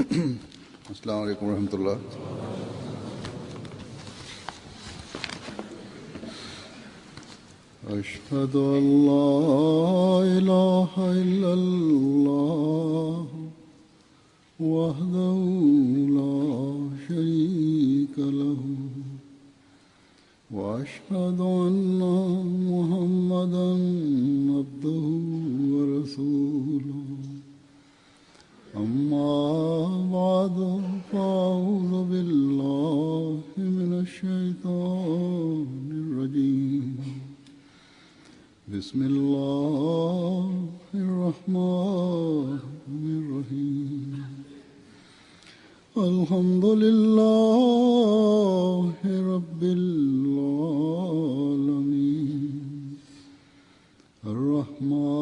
अस्सलाम वालेकुम रहमतुल्लाह। अशहदु अल्ला इलाहा इल्लल्लाह वहदहु ला शरीका लहु व अशहदु अन्ना मुहम्मदन अब्दुहु व रसूलुहु। अम्मा बाद फ़अऊज़ु बिल्लाहि मिनश्शैतानिर रजीम। बिस्मिल्लाहिर रहमानिर रहीम। अल्हम्दुलिल्लाहि रब्बिल आलमीन अर्रहमानिर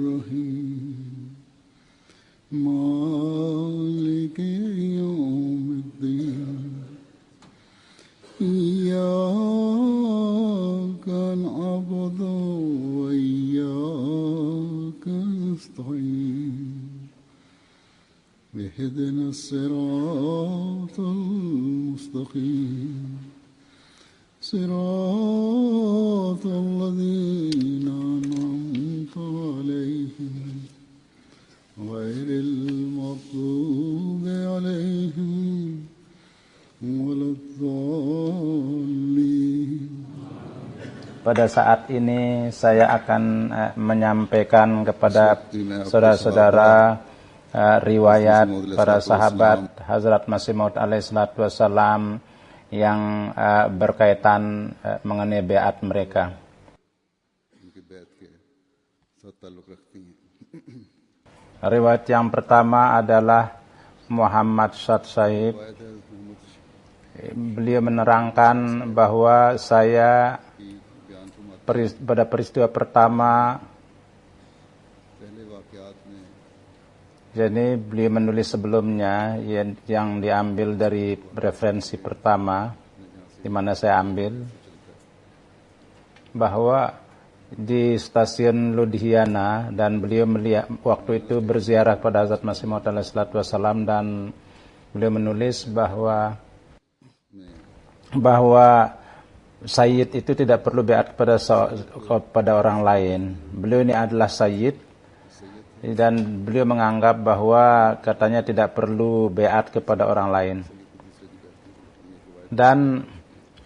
रहीम मालिकि यौमिद्दीन। इय्याका नअबुदु व इय्याका नस्तईन। इहदिनस सिरातल मुस्तक़ीम सिरातल लज़ीना अनअमता अलैहिम गैरिल मग़्दूबि अलैहिम वलद्दाल्लीन। Pada saat ini saya akan menyampaikan kepada saudara-saudara riwayat para sahabat Hazrat Masih Maud alaihi salatu wassalam yang berkaitan mengenai beat mereka. Riwayat yang pertama adalah Muhammad Syad Sahib. Beliau menerangkan bahwa saya pada peristiwa pertama, jadi beliau menulis sebelumnya yang diambil dari referensi pertama di mana saya ambil, bahwa di stasiun Ludhiana, dan beliau melihat waktu itu berziarah pada Hazrat Masih Maud alaihi salatu wassalam, dan beliau menulis bahwa Sayyid itu tidak perlu beat kepada orang lain. Beliau ini adalah Sayyid, dan beliau menganggap bahwa katanya tidak perlu beat kepada orang lain. Dan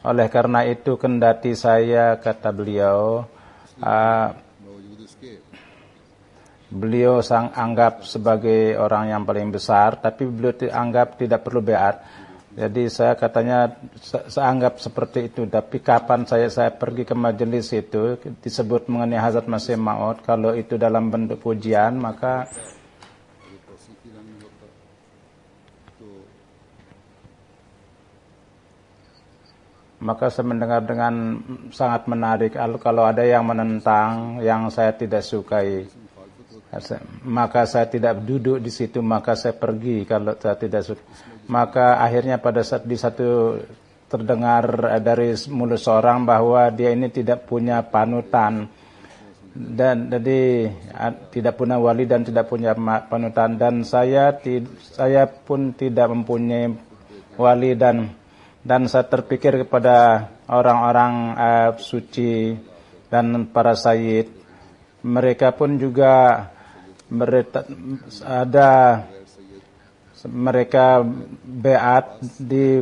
oleh karena itu kendati saya, kata beliau, beliau anggap sebagai orang yang paling besar, tapi beliau anggap tidak perlu beat. Jadi saya katanya saya anggap seperti itu. Tapi kapan saya pergi ke majelis itu disebut mengenai Hazrat Masih Maud, kalau itu dalam bentuk pujian, maka saya mendengar dengan sangat menarik. Kalau ada yang menentang yang saya tidak sukai, maka saya tidak duduk di situ, maka saya pergi kalau saya tidak suka. Maka akhirnya pada saat di satu terdengar dari mulut seorang bahwa dia ini tidak punya panutan, dan jadi tidak punya wali dan tidak punya panutan, dan saya pun tidak mempunyai wali, dan saya terpikir kepada orang-orang suci dan para sayyid. Mereka pun juga mereka beat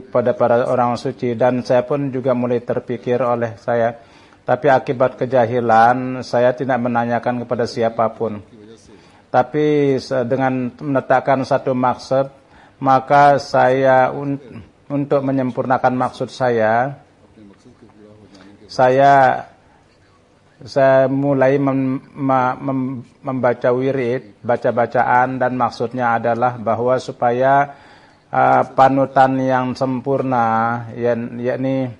pada para orang suci, dan saya pun juga mulai terpikir oleh saya. Tapi akibat kejahilan saya tidak menanyakan kepada siapapun. Tapi dengan menetapkan satu maksud, maka saya untuk menyempurnakan maksud saya mulai membaca wirid, baca-bacaan, dan maksudnya adalah bahwa supaya panutan yang sempurna, yakni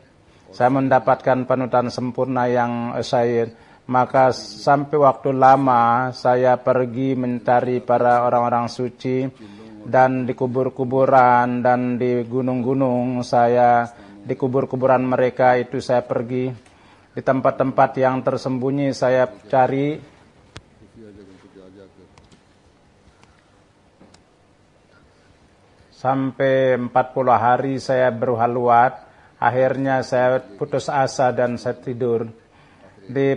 saya mendapatkan panutan sempurna yang syahid, maka sampai waktu lama saya pergi mencari para orang-orang suci, dan di kubur-kuburan dan di gunung-gunung di kubur-kuburan mereka itu saya pergi. Di tempat-tempat yang tersembunyi saya cari sampai 40 hari saya berhalwat. Akhirnya saya putus asa dan saya tidur.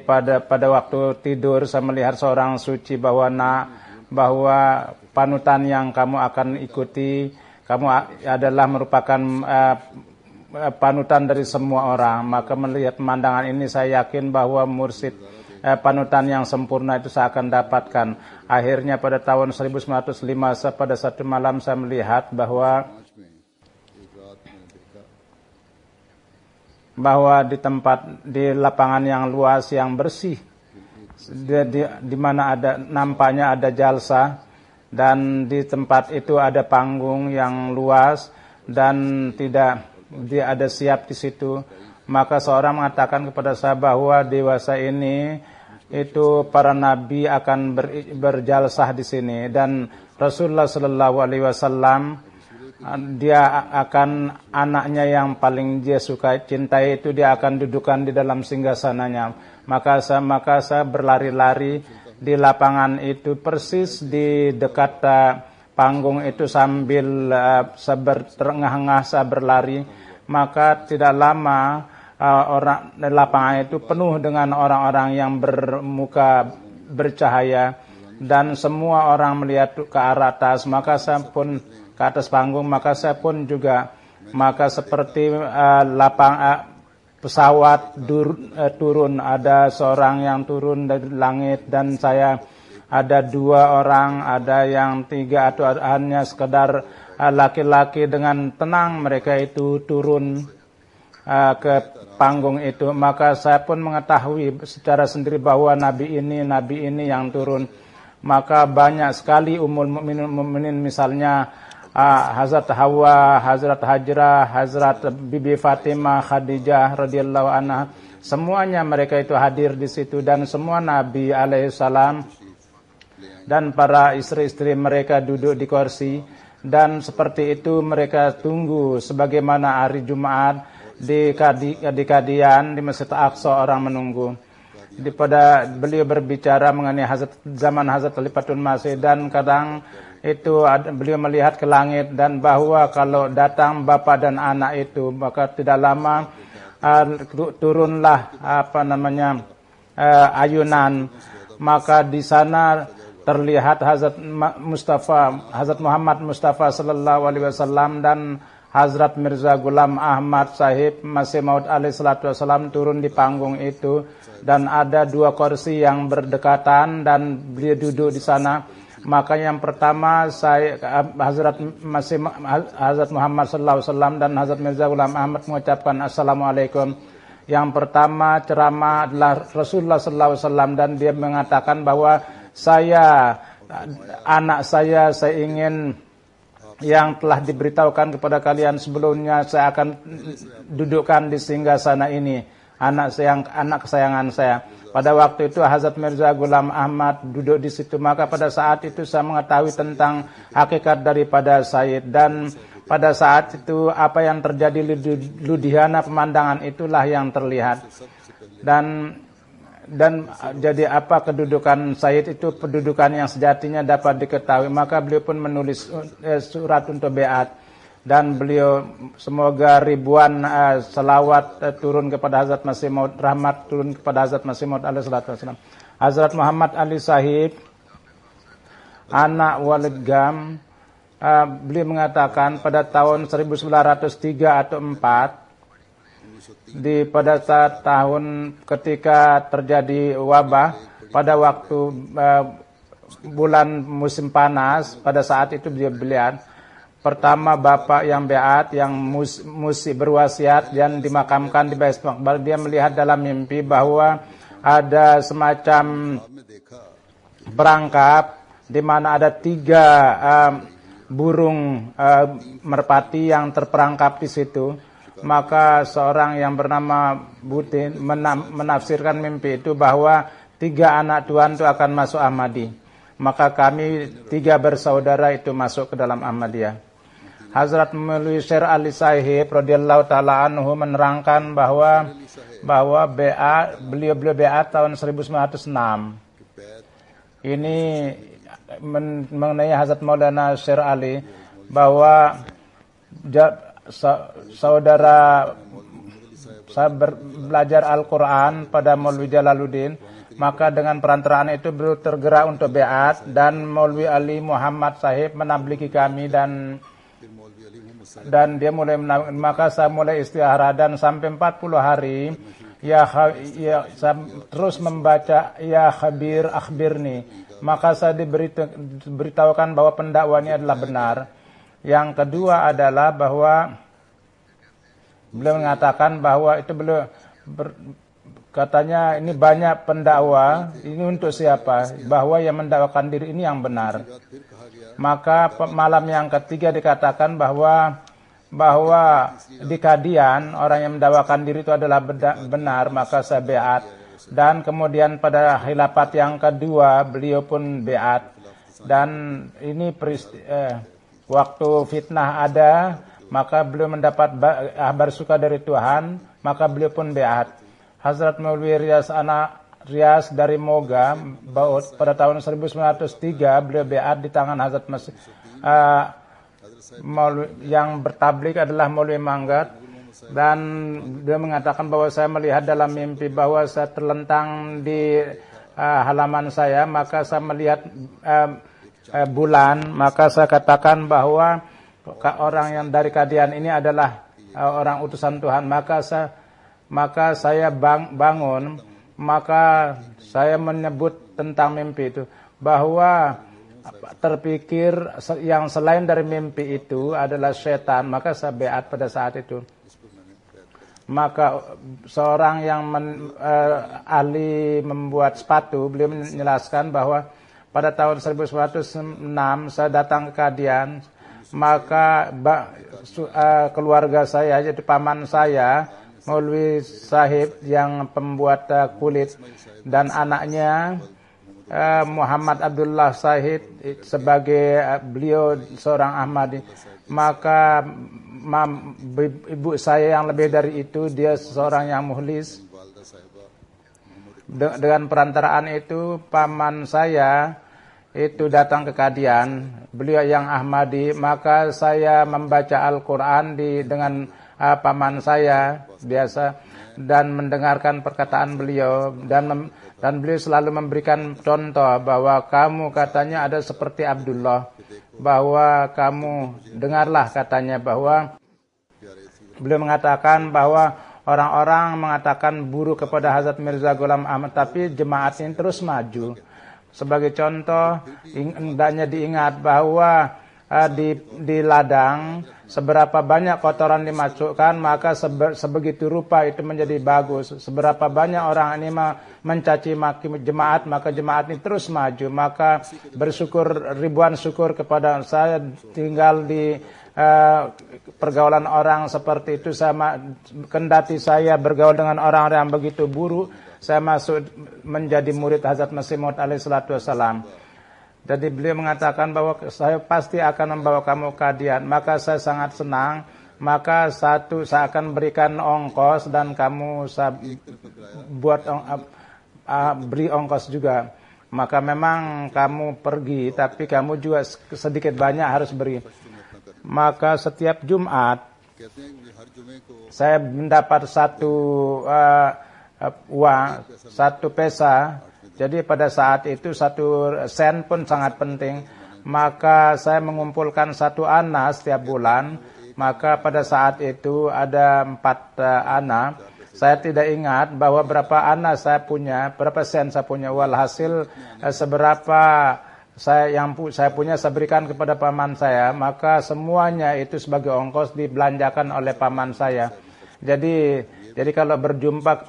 Pada waktu tidur saya melihat seorang suci bahwa panutan yang kamu akan ikuti, kamu adalah merupakan panutan dari semua orang. Maka melihat pemandangan ini saya yakin bahwa mursyid panutan yang sempurna itu saya akan dapatkan. Akhirnya pada tahun 1905 pada satu malam saya melihat bahwa di lapangan yang luas yang bersih, di mana nampaknya ada jalsa, dan di tempat itu ada panggung yang luas dan dia ada siap di situ. Maka seorang mengatakan kepada saya bahwa dewasa ini itu para nabi akan berjalsah di sini, dan Rasulullah Sallallahu Alaihi Wasallam dia akan anaknya yang paling dia suka cintai itu dia akan dudukan di dalam singgasananya. Maka saya berlari-lari di lapangan itu persis di dekat panggung itu sambil terengah-engah saya berlari. Maka tidak lama lapangan itu penuh dengan orang-orang yang bermuka bercahaya, dan semua orang melihat ke arah atas. Maka saya pun ke atas panggung, maka saya pun juga, maka seperti pesawat turun, ada seorang yang turun dari langit, dan saya ada 2 orang, ada yang 3 atau hanya sekedar laki-laki dengan tenang mereka itu turun ke panggung itu. Maka saya pun mengetahui secara sendiri bahwa nabi ini yang turun. Maka banyak sekali ummul mukminin misalnya Hazrat Hawa, Hazrat Hajrah, Hazrat Bibi Fatimah, Khadijah radhiyallahu anha, semuanya mereka itu hadir di situ, dan semua nabi alaihissalam dan para istri-istri mereka duduk di kursi, dan seperti itu mereka tunggu sebagaimana hari Jumat di Qadian di Masjid Aqsa orang menunggu. Pada beliau berbicara mengenai zaman Hazrat Khalifatul Masih, dan kadang itu beliau melihat ke langit, dan bahwa kalau datang bapa dan anak itu, maka tidak lama turunlah ayunan. Maka di sana terlihat Hazrat Muhammad Mustafa sallallahu alaihi wasallam dan Hazrat Mirza Ghulam Ahmad Sahib Masih Maud alaihi salatu wasallam turun di panggung itu, dan ada 2 kursi yang berdekatan dan beliau duduk di sana. Maka yang pertama Hazrat Muhammad sallallahu alaihi wasallam dan Hazrat Mirza Ghulam Ahmad mengucapkan assalamualaikum. Yang pertama ceramah adalah Rasulullah sallallahu alaihi wasallam, dan dia mengatakan bahwa anak saya ingin yang telah diberitahukan kepada kalian sebelumnya, saya akan dudukkan di singgasana ini, anak kesayangan saya. Pada waktu itu Hazrat Mirza Ghulam Ahmad duduk di situ. Maka pada saat itu saya mengetahui tentang hakikat daripada Sayyid, dan pada saat itu apa yang terjadi ludhiana pemandangan itulah yang terlihat. Dan jadi apa kedudukan Sayyid itu, kedudukan yang sejatinya dapat diketahui. Maka beliau pun menulis surat untuk beat, dan beliau semoga ribuan selawat turun kepada Hazrat Masih Maud, rahmat turun kepada Hazrat Masih Maud alaihi salatu wasallam. Hazrat Muhammad Ali Sahib anak Walid Gam, beliau mengatakan pada tahun 1903 atau 4, pada saat tahun ketika terjadi wabah, pada waktu bulan musim panas, pada saat itu beliau pertama bapak yang beat, yang musi berwasiat dan dimakamkan di Bais Maqbar, dia melihat dalam mimpi bahwa ada semacam perangkap di mana ada 3 burung merpati yang terperangkap di situ. Maka seorang yang bernama Butin menafsirkan mimpi itu bahwa 3 anak Tuhan itu akan masuk Ahmadi. Maka kami 3 bersaudara itu masuk ke dalam Ahmadiyah. Hazrat Maulwi Syer Ali Sahib radhiyallahu taala anhu menerangkan bahwa beliau beat tahun 1906. Ini mengenai Hazrat Maulana Syer Ali, bahwa saudara saya belajar Al-Quran pada Maulwi Jalaluddin, maka dengan perantaraan itu beliau tergerak untuk beat, dan Maulwi Ali Muhammad Sahib menabliki kami, dan dia mulai maka saya mulai istihara, dan sampai 40 hari saya terus membaca ya khabir akhbirni, maka saya diberitahukan bahwa pendakwah ini adalah benar. Yang kedua adalah bahwa beliau mengatakan bahwa itu katanya ini banyak pendakwa, ini untuk siapa? Bahwa yang mendakwakan diri ini yang benar. Maka malam yang ketiga dikatakan bahwa di Kadian orang yang mendakwakan diri itu adalah benar, maka saya beat. Dan kemudian pada khilafat yang kedua beliau pun beat. Dan ini waktu fitnah ada, maka beliau mendapat kabar suka dari Tuhan, maka beliau pun beat. Hazrat Maulwi Rias dari Moga Baut pada tahun 1903 beliau beat di tangan Hazrat Masih. Yang bertablik adalah Maulwi Manggat, dan dia mengatakan bahwa saya melihat dalam mimpi bahwa saya terlentang di halaman saya, maka saya melihat bulan, maka saya katakan bahwa orang yang dari Kadian ini adalah orang utusan Tuhan. Maka saya bangun, maka saya menyebut tentang mimpi itu, bahwa terpikir yang selain dari mimpi itu adalah setan, maka saya beat pada saat itu. Maka seorang yang ahli membuat sepatu, beliau menjelaskan bahwa pada tahun 1906 saya datang ke Kadian, maka keluarga saya, jadi paman saya Maulwi Sahib yang pembuat kulit, dan anaknya Muhammad Abdullah Sahib sebagai beliau seorang Ahmadi. Maka ibu saya yang lebih dari itu, dia seorang yang muhlis. Dengan perantaraan itu paman saya itu datang ke Kadian, beliau yang Ahmadi, maka saya membaca Al-Quran dengan paman saya biasa, dan mendengarkan perkataan beliau, dan beliau selalu memberikan contoh bahwa kamu katanya ada seperti Abdullah, bahwa kamu dengarlah katanya, bahwa beliau mengatakan bahwa orang-orang mengatakan buruk kepada Hazrat Mirza Ghulam Ahmad, tapi jemaat ini terus maju. Sebagai contoh, hendaknya diingat bahwa di ladang seberapa banyak kotoran dimasukkan, maka sebegitu rupa itu menjadi bagus. Seberapa banyak orang ini mencaci maki jemaat, maka jemaat ini terus maju. Maka bersyukur, ribuan syukur kepada saya tinggal di pergaulan orang seperti itu. Kendati saya bergaul dengan orang-orang yang begitu buruk, saya masuk menjadi murid Hazrat Masih Maud alaihi salatu wassalam. Jadi beliau mengatakan bahwa saya pasti akan membawa kamu ke Kadian. Maka saya sangat senang. Maka saya akan berikan ongkos, dan kamu saya buat beri ongkos juga. Maka memang kamu pergi, tapi kamu juga sedikit banyak harus beri. Maka setiap Jumat saya mendapat satu pesa. Jadi pada saat itu 1 sen pun sangat penting. Maka saya mengumpulkan 1 ana setiap bulan. Maka pada saat itu ada 4 ana. Saya tidak ingat bahwa berapa ana saya punya, berapa sen saya punya. Walhasil seberapa saya punya saya berikan kepada paman saya. Maka semuanya itu sebagai ongkos dibelanjakan oleh paman saya. Jadi kalau berjumpa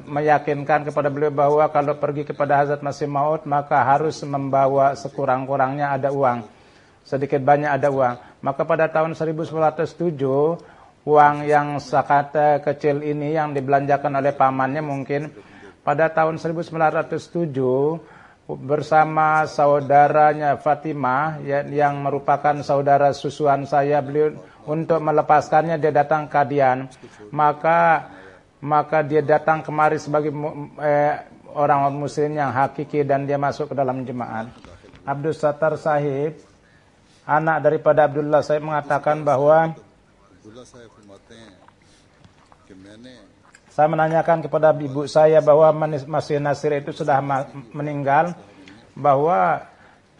meyakinkan kepada beliau bahwa kalau pergi kepada Hazrat Masih Maud, maka harus membawa sekurang-kurangnya ada uang. Sedikit banyak ada uang. Maka pada tahun 1907, uang yang sangat kecil ini yang dibelanjakan oleh pamannya mungkin. Pada tahun 1907, bersama saudaranya Fatimah, yang merupakan saudara susuan saya, beliau untuk melepaskannya dia datang ke Kadian. Maka dia datang kemari sebagai orang muslim yang hakiki, dan dia masuk ke dalam jemaat. Abdul Sattar Sahib, anak daripada Abdullah Sahib, mengatakan bahwa Abdullah साहब फरमाते हैं कि मैंने Saya menanyakan kepada ibu saya bahwa Masih Nasir itu sudah meninggal, bahwa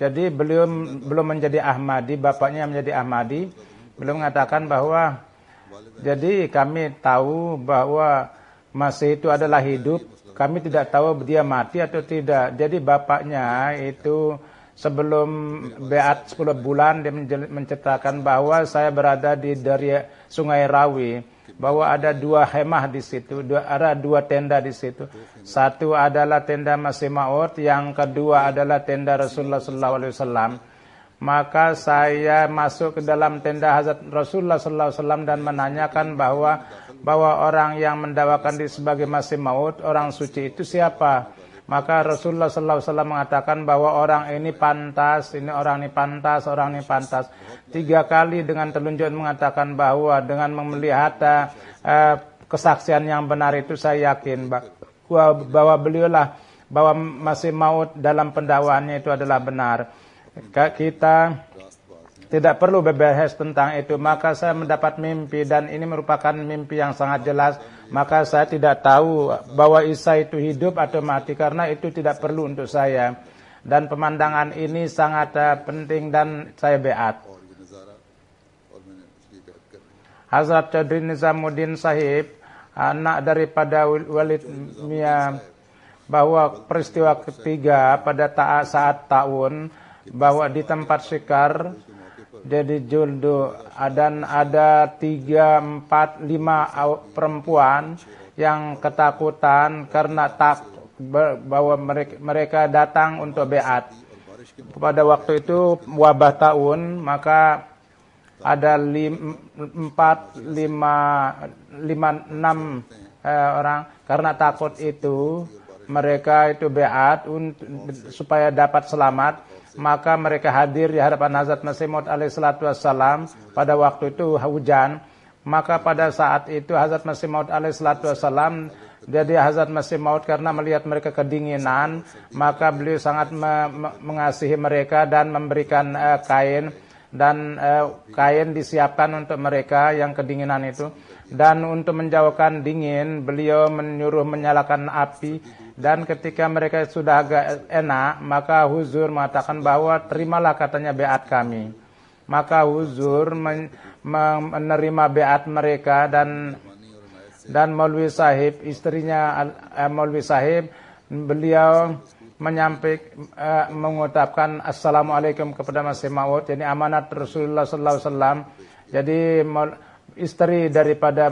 jadi belum menjadi Ahmadi, bapaknya menjadi Ahmadi. Beliau mengatakan bahwa jadi kami tahu bahwa Masih itu adalah hidup, kami tidak tahu dia mati atau tidak. Jadi bapaknya itu sebelum beat 10 bulan dia menceritakan bahwa saya berada dari Sungai Rawi, bahwa ada 2 khemah di situ, ada 2 tenda di situ. Satu adalah tenda Masih Maud, yang kedua adalah tenda Rasulullah SAW. Maka saya masuk ke dalam tenda Hazrat Rasulullah SAW dan menanyakan bahwa orang yang mendakwakan diri sebagai Masih Maud, orang suci itu siapa? Maka Rasulullah SAW mengatakan bahwa orang ini pantas, orang ini pantas. 3 kali dengan telunjuk mengatakan bahwa dengan melihat kesaksian yang benar itu saya yakin bahwa beliaulah, bahwa Masih Maud dalam pendakwaannya itu adalah benar. Kita tidak perlu berbahas tentang itu. Maka saya mendapat mimpi dan ini merupakan mimpi yang sangat jelas. Maka saya tidak tahu bahwa Isa itu hidup atau mati karena itu tidak perlu untuk saya. Dan pemandangan ini sangat penting dan saya beat. Hazrat Chaudhry Nizamuddin Sahib, anak daripada Walid Mia, bahwa peristiwa ketiga pada saat tahun bahwa di tempat Syikar jadi Juldu, dan ada 3, 4, 5 perempuan yang ketakutan karena bahwa mereka datang untuk beat. Pada waktu itu wabah tahun, maka ada 4, 5, 6 orang karena takut itu mereka itu beat supaya dapat selamat. Maka mereka hadir di hadapan Hazrat Masih Maud alaihissalatu wassalam. Pada waktu itu hujan. Maka pada saat itu Hazrat Masih Maud alaihissalatu wassalam, jadi Hazrat Masih Maud karena melihat mereka kedinginan, maka beliau sangat mengasihi mereka dan memberikan kain, dan kain disiapkan untuk mereka yang kedinginan itu. Dan untuk menjauhkan dingin, beliau menyuruh menyalakan api. Dan ketika mereka sudah agak enak, maka Huzur mengatakan bahwa terimalah katanya beat kami. Maka Huzur menerima beat mereka, dan Maulwi Sahib, istrinya Maulwi Sahib, beliau mengucapkan Assalamualaikum kepada Masih Maud, jadi amanat Rasulullah SAW. Jadi istri daripada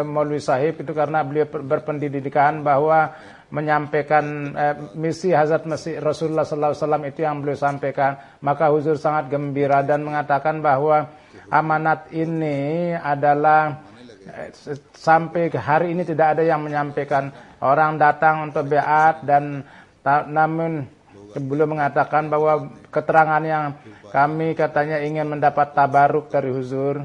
Maulwi Sahib itu karena beliau berpendidikan bahwa menyampaikan misi Hazrat Masih Rasulullah SAW itu yang beliau sampaikan. Maka Huzur sangat gembira dan mengatakan bahwa amanat ini adalah sampai hari ini tidak ada yang menyampaikan. Orang datang untuk beat, dan namun beliau mengatakan bahwa keterangan yang kami katanya ingin mendapat tabaruk dari Huzur.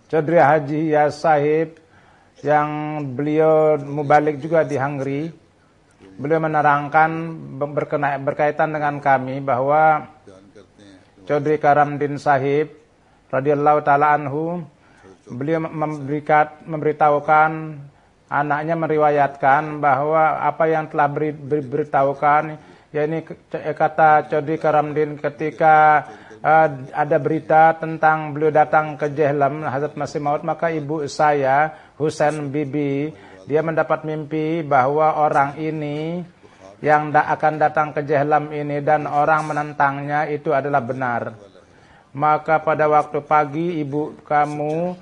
Chaudhry Haji Yas Sahib, yang beliau mubalik juga di Hungary, beliau menerangkan berkaitan dengan kami bahwa Chaudhry Karamdin Sahib radhiyallahu taala anhu, beliau memberitahukan, anaknya meriwayatkan bahwa apa yang telah diberitahukan, yakni kata Chaudhry Karamdin ketika ada berita tentang beliau datang ke Jehlam Hazrat Masih Maud, maka ibu saya Husain Bibi, dia mendapat mimpi bahwa orang ini yang akan datang ke Jehlam ini dan orang menentangnya itu adalah benar. Maka pada waktu pagi ibu kamu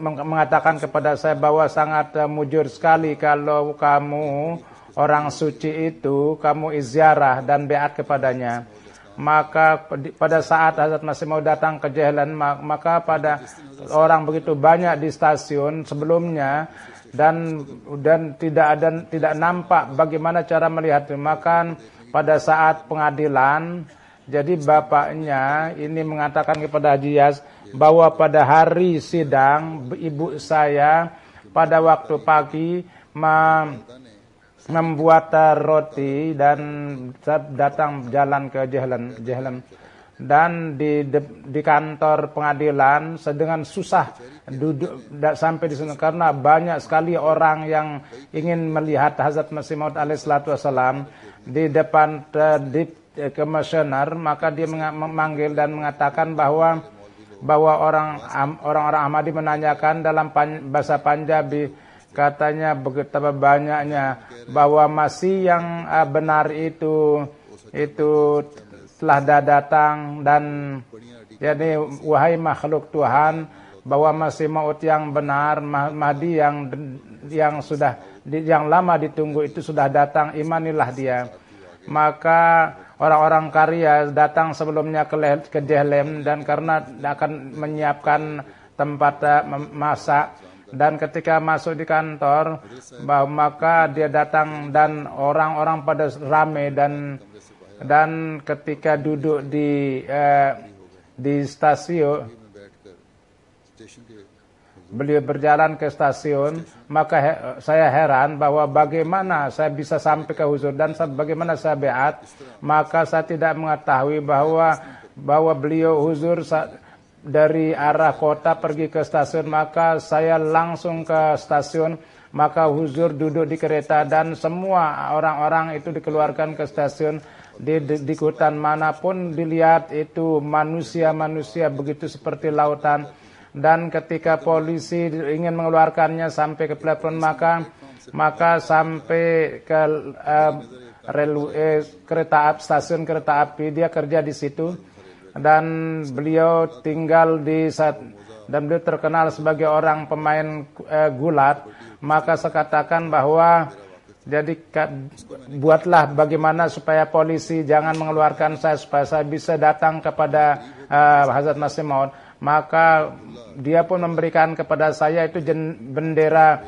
mengatakan kepada saya bahwa sangat mujur sekali kalau kamu orang suci itu kamu iziarah dan beat kepadanya. Maka pada saat Hazrat Masih Maud datang ke Jehlan, maka pada orang begitu banyak di stasiun sebelumnya, dan tidak nampak bagaimana cara melihat. Maka pada saat pengadilan, jadi bapaknya ini mengatakan kepada Haji Yas bahwa pada hari sidang ibu saya pada waktu pagi membuat roti dan datang jalan ke Jehlan. dan di kantor pengadilan dengan susah duduk sampai di sana karena banyak sekali orang yang ingin melihat Hazrat Masih Maud alaihissalatu wassalam di depan komisioner. Maka dia memanggil dan mengatakan bahwa orang-orang Ahmadi menanyakan dalam bahasa Punjabi, katanya betapa banyaknya bahwa Masih yang benar itu telah datang, dan jadi wahai makhluk Tuhan, bahwa Masih Maud yang benar, Mahdi yang lama ditunggu itu sudah datang, imanilah dia. Maka orang-orang karya datang sebelumnya ke Jehlem, dan karena akan menyiapkan tempat masak, dan ketika masuk di kantor maka dia datang dan orang-orang pada ramai, dan ketika duduk di stasiun, beliau berjalan ke stasiun, maka saya heran bahwa bagaimana saya bisa sampai ke huzur dan bagaimana saya beat. Maka saya tidak mengetahui bahwa beliau huzur dari arah kota pergi ke stasiun. Maka saya langsung ke stasiun, maka huzur duduk di kereta dan semua orang-orang itu dikeluarkan ke stasiun. Di hutan manapun dilihat itu manusia-manusia begitu seperti lautan. Dan ketika polisi ingin mengeluarkannya sampai ke platform, maka sampai ke stasiun kereta api, dia kerja di situ, dan beliau tinggal dan beliau terkenal sebagai orang pemain gulat. Maka saya katakan bahwa jadi buatlah bagaimana supaya polisi jangan mengeluarkan saya, supaya saya bisa datang kepada Hazrat Masih Maud. Maka dia pun memberikan kepada saya itu bendera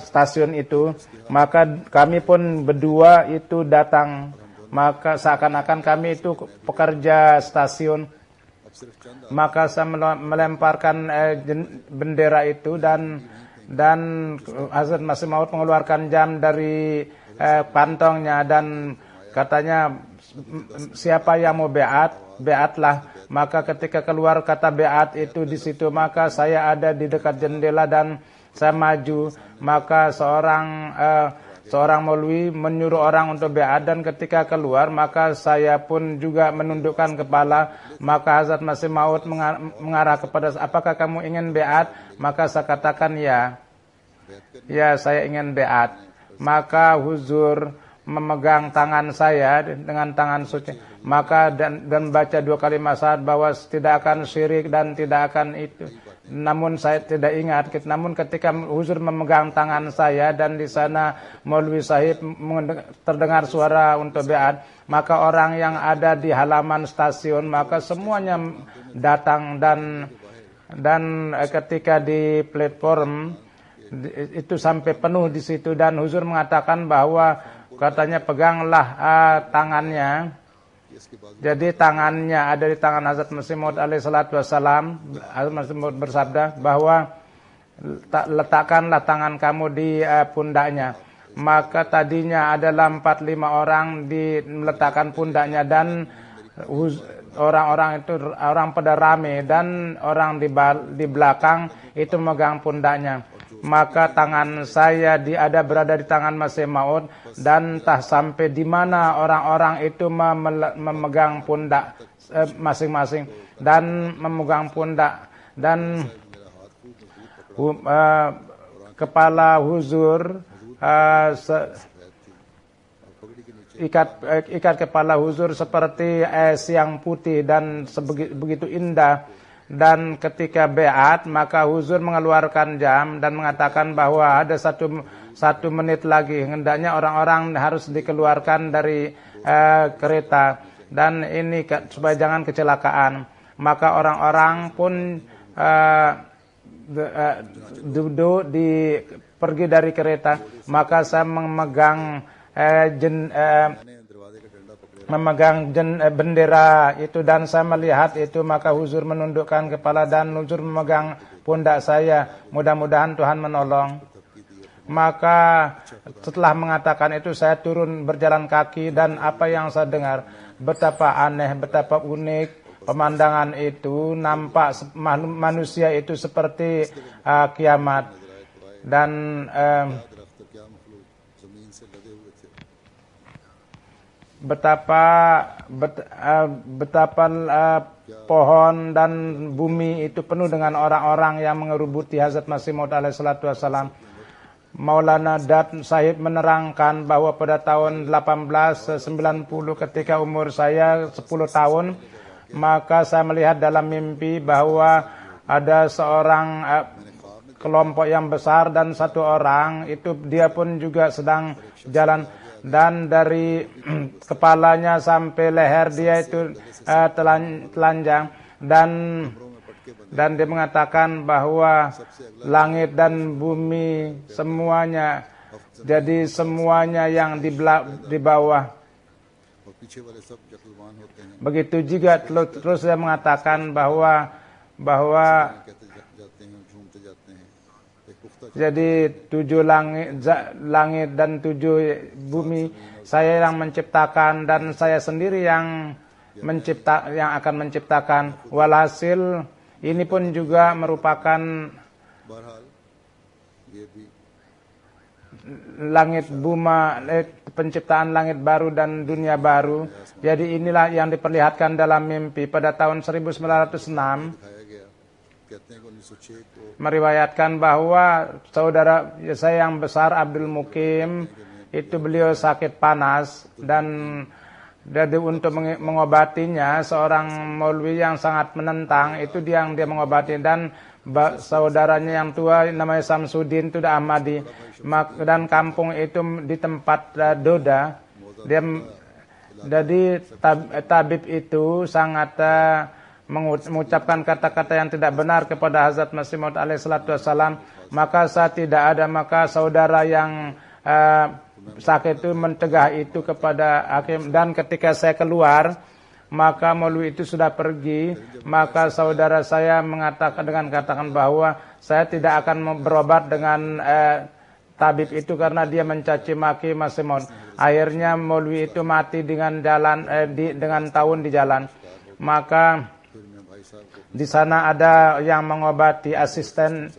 stasiun itu. Maka kami pun berdua itu datang. Maka seakan-akan kami itu pekerja stasiun. Maka saya melemparkan bendera itu, dan Hazrat Masih Maud mengeluarkan jam dari kantongnya dan katanya, siapa yang mau beatlah. Maka ketika keluar kata beat itu di situ, maka saya ada di dekat jendela dan saya maju. Maka seorang maulwi menyuruh orang untuk beat, dan ketika keluar maka saya pun juga menundukkan kepala. Maka Hazrat Masih Maud mengarah kepada, apakah kamu ingin beat? Maka saya katakan ya, saya ingin beat. Maka huzur memegang tangan saya dengan tangan suci, maka dan baca 2 kalimat syahadat bahwa tidak akan syirik dan tidak akan itu. Namun saya tidak ingat. Namun ketika huzur memegang tangan saya dan di sana Maulwi Sahib terdengar suara untuk beat, maka orang yang ada di halaman stasiun maka semuanya datang, dan ketika di platform itu sampai penuh di situ, dan huzur mengatakan bahwa katanya peganglah tangannya. Jadi tangannya ada di tangan Hazrat Masih Maud alaihissalatu wassalam. Hazrat Masih Maud bersabda bahwa letakkanlah tangan kamu di pundaknya. Maka tadinya adalah 4-5 orang meletakkan pundaknya, dan orang-orang itu orang pada rame, dan orang di belakang itu memegang pundaknya. Maka tangan saya berada di tangan Masih Maud, dan entah sampai di mana orang-orang itu memegang pundak masing-masing dan memegang pundak, dan kepala huzur ikat kepala huzur seperti es yang putih dan begitu indah. Dan ketika beat, maka huzur mengeluarkan jam dan mengatakan bahwa ada satu menit lagi, hendaknya orang-orang harus dikeluarkan dari kereta, dan ini supaya jangan kecelakaan. Maka orang-orang pun duduk pergi dari kereta. Maka saya memegang bendera itu, dan saya melihat itu, maka huzur menundukkan kepala dan huzur memegang pundak saya. Mudah-mudahan Tuhan menolong. Maka setelah mengatakan itu, saya turun berjalan kaki, dan apa yang saya dengar betapa aneh, betapa unik pemandangan itu, nampak manusia itu seperti kiamat. Dan betapa pohon dan bumi itu penuh dengan orang-orang yang mengerubuti Hazrat Masih Maud alaihi salatu wassalam. Maulana Dat Sahib menerangkan bahwa pada tahun 1890 ketika umur saya 10 tahun, maka saya melihat dalam mimpi bahwa ada seorang kelompok yang besar dan satu orang itu dia pun juga sedang jalan, dan dari kepalanya sampai leher dia itu telanjang, dan dia mengatakan bahwa langit dan bumi semuanya, jadi semuanya yang di bawah. Begitu juga terus dia mengatakan bahwa jadi 7 langit dan 7 bumi saya yang menciptakan, dan saya sendiri yang akan menciptakan. Walhasil ini pun juga merupakan langit buma, penciptaan langit baru dan dunia baru. Jadi inilah yang diperlihatkan dalam mimpi. Pada tahun 1906 meriwayatkan bahwa saudara saya yang besar Abdul Mukim itu beliau sakit panas, dan jadi untuk mengobatinya seorang maulwi yang sangat menentang itu dia mengobati, dan saudaranya yang tua namanya Samsudin itu udah Ahmadi, dan kampung itu di tempat Doda. Dia jadi tabib itu sangat mengucapkan kata-kata yang tidak benar kepada Hazrat Masih Maud alaihi salatu wassalam. Maka saat tidak ada, maka saudara yang sakit itu mencegah itu kepada hakim, dan ketika saya keluar maka maulwi itu sudah pergi. Maka saudara saya katakan bahwa saya tidak akan berobat dengan tabib itu karena dia mencaci maki Masih Maud. Akhirnya maulwi itu mati dengan tahun di jalan. Maka di sana ada yang mengobati, asisten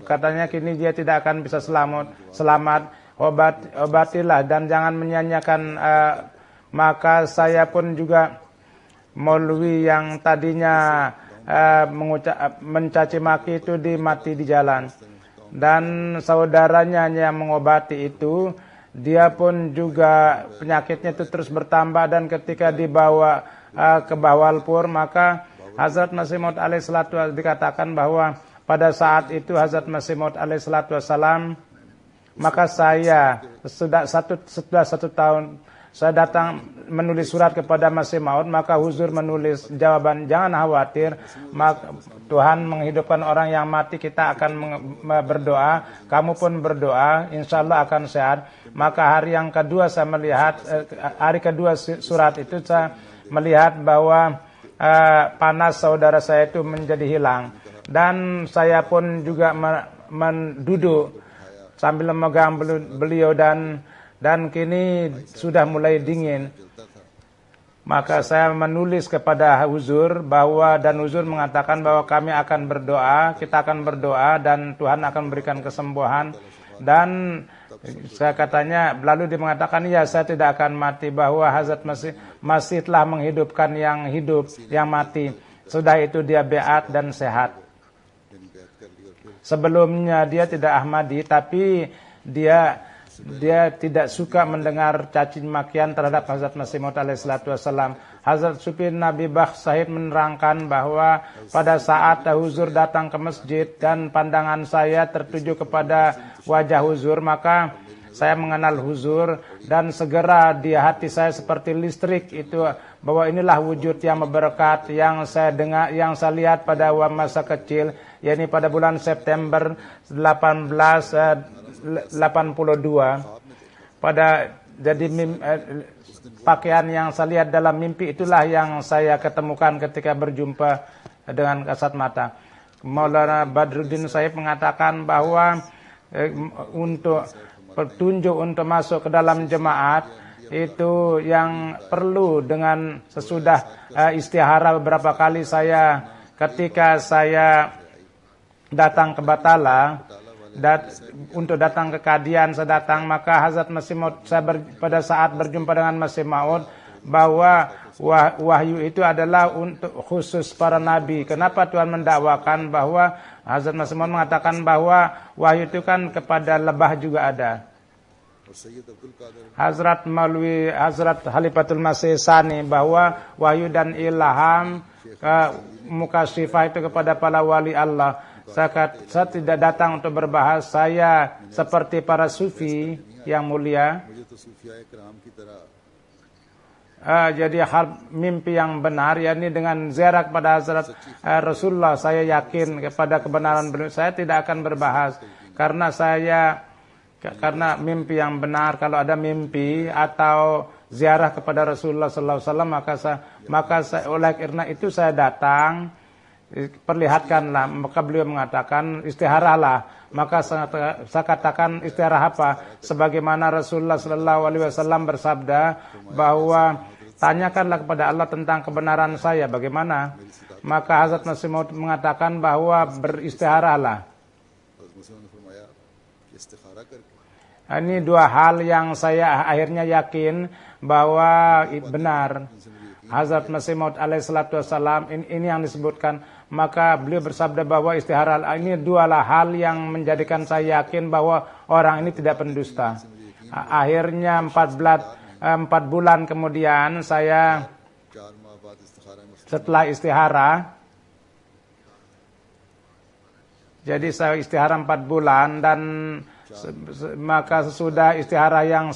katanya kini dia tidak akan bisa selamat. Obatilah dan jangan menyanyiakan. Maka saya pun juga maulwi yang tadinya mencaci maki itu mati di jalan, dan saudaranya yang mengobati itu dia pun juga penyakitnya itu terus bertambah, dan ketika dibawa ke Bawalpur, maka Hazrat Masih Maud alaihi salatu wassalam dikatakan bahwa pada saat itu Hazrat Masih Maud alaihi salatu wassalam, maka saya setelah satu tahun saya datang menulis surat kepada Masih Maud, maka Huzur menulis jawaban, jangan khawatir, Tuhan menghidupkan orang yang mati, kita akan berdoa, kamu pun berdoa, insya Allah akan sehat. Maka hari yang kedua saya melihat, hari kedua surat itu saya melihat bahwa panas saudara saya itu menjadi hilang, dan saya pun juga duduk sambil memegang beliau, dan kini sudah mulai dingin. Maka saya menulis kepada Huzur dan Huzur mengatakan bahwa kami akan berdoa, kita akan berdoa dan Tuhan akan memberikan kesembuhan. Dan saya katanya, lalu dia mengatakan, ya saya tidak akan mati, bahwa Hazrat masih telah menghidupkan yang hidup, yang mati. Sudah itu dia beat dan sehat. Sebelumnya dia tidak Ahmadi, tapi dia tidak suka mendengar caci makian terhadap Hazrat Masih Maud alaihi salatu wassalam. Hazrat Supir Nabi Bakh Sahib menerangkan bahwa pada saat Huzur datang ke masjid dan pandangan saya tertuju kepada wajah Huzur, maka saya mengenal Huzur, dan segera di hati saya seperti listrik itu, bahwa inilah wujud yang berberkat yang saya dengar, yang saya lihat pada masa kecil, yakni pada bulan September 1882. Jadi pakaian yang saya lihat dalam mimpi itulah yang saya ketemukan ketika berjumpa dengan kasat mata. Maulana Badruddin Sahib mengatakan bahwa untuk petunjuk untuk masuk ke dalam jemaat itu yang perlu dengan sesudah istihara beberapa kali saya ketika saya datang ke Batala untuk datang ke Kadian, saya datang, maka Hazrat Masih Maud pada saat berjumpa dengan Masih Maud bahwa wahyu itu adalah untuk khusus para nabi. Kenapa Tuhan mendakwakan bahwa Hazrat Masih Maud mengatakan bahwa wahyu itu kan kepada lebah juga ada. Hazrat Maulwi Hazrat Khalifatul Masih Sani bahwa wahyu dan ilham mukasyifah itu kepada para wali Allah. Saya tidak datang untuk berbahas, saya seperti para sufi yang mulia. Jadi hal mimpi yang benar, yakni dengan ziarah kepada Hazrat Rasulullah, saya yakin kepada kebenaran beliau. Saya tidak akan berbahas karena mimpi yang benar. Kalau ada mimpi atau ziarah kepada Rasulullah sallallahu alaihi wasallam, maka saya oleh karena itu saya datang, perlihatkanlah. Maka beliau mengatakan istiharalah. Maka saya katakan istiharah apa? Sebagaimana Rasulullah sallallahu alaihi wasallam bersabda bahwa tanyakanlah kepada Allah tentang kebenaran saya bagaimana. Maka Hazrat Masih Maud mengatakan bahwa beristiharahlah. Ini dua hal yang saya akhirnya yakin bahwa benar. Hazrat Masih Maud alaihissalatu wassalam, ini yang disebutkan. Maka beliau bersabda bahwa istihara ini dualah hal yang menjadikan saya yakin bahwa orang ini tidak pendusta. Akhirnya 4 bulan kemudian saya setelah istihara, jadi saya istihara 4 bulan dan maka sesudah istihara yang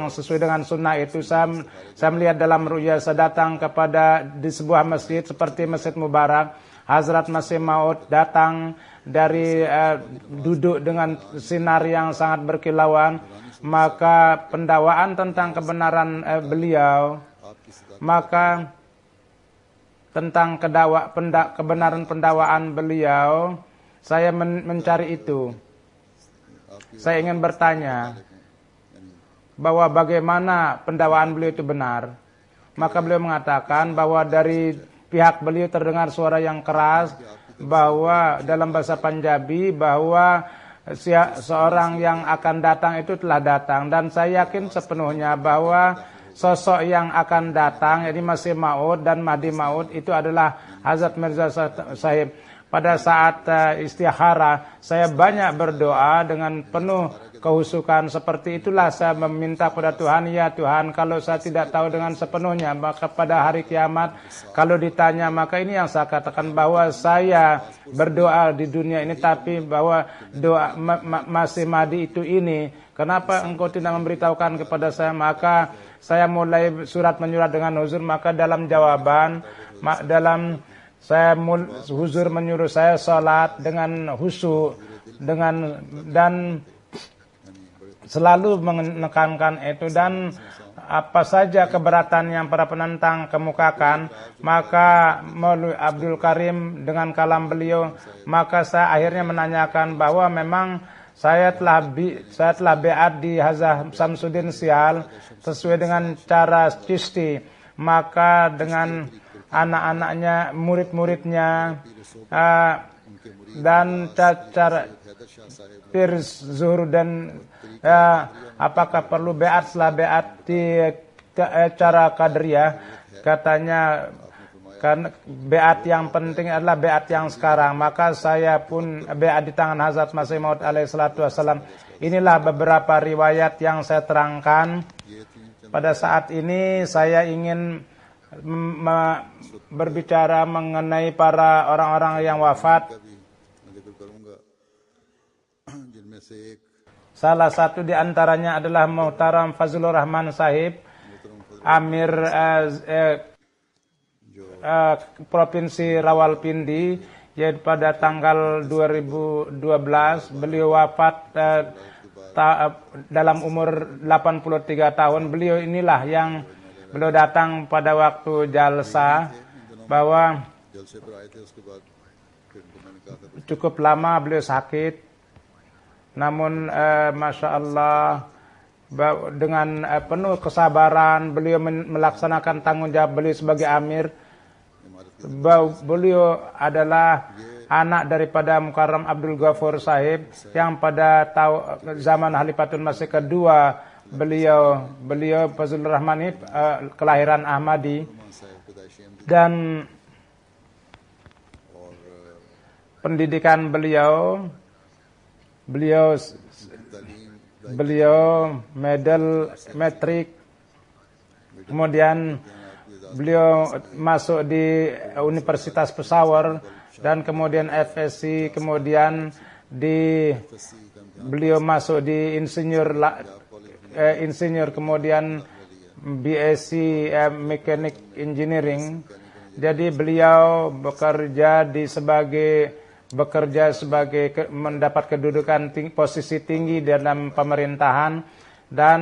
sesuai dengan sunnah itu saya melihat dalam ru'ya, saya datang di sebuah masjid seperti Masjid Mubarak. Hazrat Masih Maud datang dari duduk dengan sinar yang sangat berkilauan, maka pendakwaan tentang kebenaran beliau, maka tentang kebenaran pendakwaan beliau, saya mencari itu. Saya ingin bertanya bahwa bagaimana pendakwaan beliau itu benar. Maka beliau mengatakan bahwa dari pihak beliau terdengar suara yang keras, bahwa dalam bahasa Punjabi bahwa seorang yang akan datang itu telah datang. Dan saya yakin sepenuhnya bahwa sosok yang akan datang, jadi Masih Maud dan Mahdi Maud itu adalah Hazrat Mirza Sahib. Pada saat istihara, saya banyak berdoa dengan penuh kehusukan. Seperti itulah saya meminta kepada Tuhan, ya Tuhan, kalau saya tidak tahu dengan sepenuhnya, maka pada hari kiamat, kalau ditanya, maka ini yang saya katakan bahwa saya berdoa di dunia ini, tapi bahwa doa Masih Mahdi itu ini, kenapa engkau tidak memberitahukan kepada saya? Maka saya mulai surat menyurat dengan huzur, maka dalam jawaban, huzur menyuruh saya salat dengan khusyuk dan selalu menekankan itu, dan apa saja keberatan yang para penentang kemukakan, maka Maulwi Abdul Karim dengan kalam beliau, maka saya akhirnya menanyakan bahwa memang saya telah beat di Hazah Samsuddin Sial sesuai dengan cara Chisti, maka dengan anak-anaknya, murid-muridnya, dan cara Pir Zuhur dan apakah perlu beat setelah beat di cara Qadariyah. Katanya karena beat yang penting adalah beat yang sekarang. Maka saya pun beat di tangan Hazrat Masih Maud alaihissalatu wassalam. Inilah beberapa riwayat yang saya terangkan. Pada saat ini saya ingin berbicara mengenai para orang-orang yang wafat. Salah satu di antaranya adalah Muhtaram Fazlur Rahman Sahib, Amir Provinsi Rawalpindi, yaitu pada tanggal 2012. Beliau wafat dalam umur 83 tahun. Beliau inilah yang beliau datang pada waktu jalsa, bahwa cukup lama beliau sakit. Namun Masya Allah, dengan penuh kesabaran beliau melaksanakan tanggung jawab beliau sebagai amir. Beliau adalah anak daripada Mukarram Abdul Ghafur Sahib yang pada zaman Khalifatul Masih kedua beliau Fazlur Rahman ini kelahiran Ahmadi, dan pendidikan beliau medal metrik, kemudian beliau masuk di Universitas Peshawar dan kemudian FSC, kemudian beliau masuk di insinyur, kemudian BSc Mechanic Engineering. Jadi beliau bekerja sebagai mendapat kedudukan posisi tinggi dalam pemerintahan, dan